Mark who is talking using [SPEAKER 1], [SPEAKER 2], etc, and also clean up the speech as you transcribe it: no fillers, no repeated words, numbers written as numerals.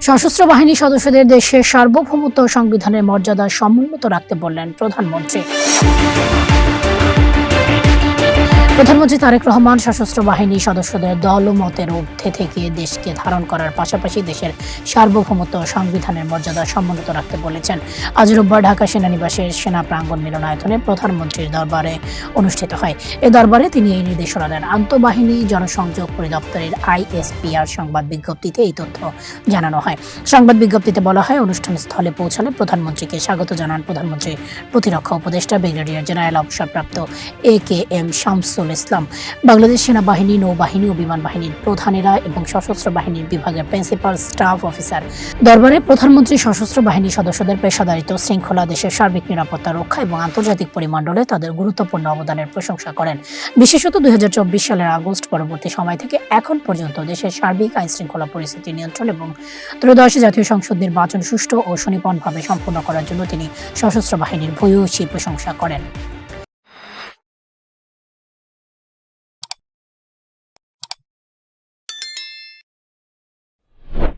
[SPEAKER 1] সশস্ত্র বাহিনী সদস্যদের দেশের সার্বভৌমত্ব ও সংবিধানের মর্যাদা সমুন্নত রাখতে বললেন প্রধানমন্ত্রী। প্রধানমন্ত্রী তারেক রহমান সশস্ত্র বাহিনী সদস্যদের দলমতের ঊর্ধ্বে থেকে দেশকে ধারণ করার পাশাপাশি দেশের সার্বভৌমত্ব ও সংবিধানের মর্যাদা সমুন্নত রাখতে বলেছেন। আজ রোববার ঢাকা সেনানিবাসের সেনা প্রাঙ্গণ মিলনায়তনে প্রধানমন্ত্রীর দরবারে অনুষ্ঠিত হয়। এ দরবারে তিনি এই নির্দেশনা দেন। আন্তঃবাহিনী জনসংযোগ পরিদপ্তরের ISPR সংবাদ বিজ্ঞপ্তিতে এই তথ্য জানানো হয়। সংবাদ বিজ্ঞপ্তিতে বলা হয়, অনুষ্ঠান স্থলে পৌঁছালে প্রধানমন্ত্রীকে স্বাগত জানান প্রধানমন্ত্রীর প্রতিরক্ষা উপদেষ্টা ব্রিগেডিয়ার জেনারেল অবসরপ্রাপ্ত AKM শামসুল ইসলাম, বাংলাদেশ সেনাবাহিনী, নৌবাহিনী ও বিমান বাহিনীর প্রধানেরা এবং সশস্ত্র বাহিনীর বিভাগের প্রিন্সিপাল স্টাফ অফিসার। দরবারে প্রধানমন্ত্রী সশস্ত্র বাহিনী সদস্যদের পেশাদারিত্ব, শৃঙ্খলা, দেশের সার্বিক নিরাপত্তা রক্ষা এবং আন্তর্জাতিক পরিমণ্ডলে তাদের গুরুত্বপূর্ণ অবদানের প্রশংসা করেন। বিশেষত 2024 সালের আগস্ট পরবর্তী সময় থেকে এখন পর্যন্ত দেশের সার্বিক আইন শৃঙ্খলা পরিস্থিতি নিয়ন্ত্রণ এবং ত্রয়োদশ জাতীয় সংসদ নির্বাচন সুষ্ঠু ও সুনিপুণভাবে সম্পন্ন করার জন্য তিনি সশস্ত্র বাহিনীর ভূয়সী প্রশংসা করেন।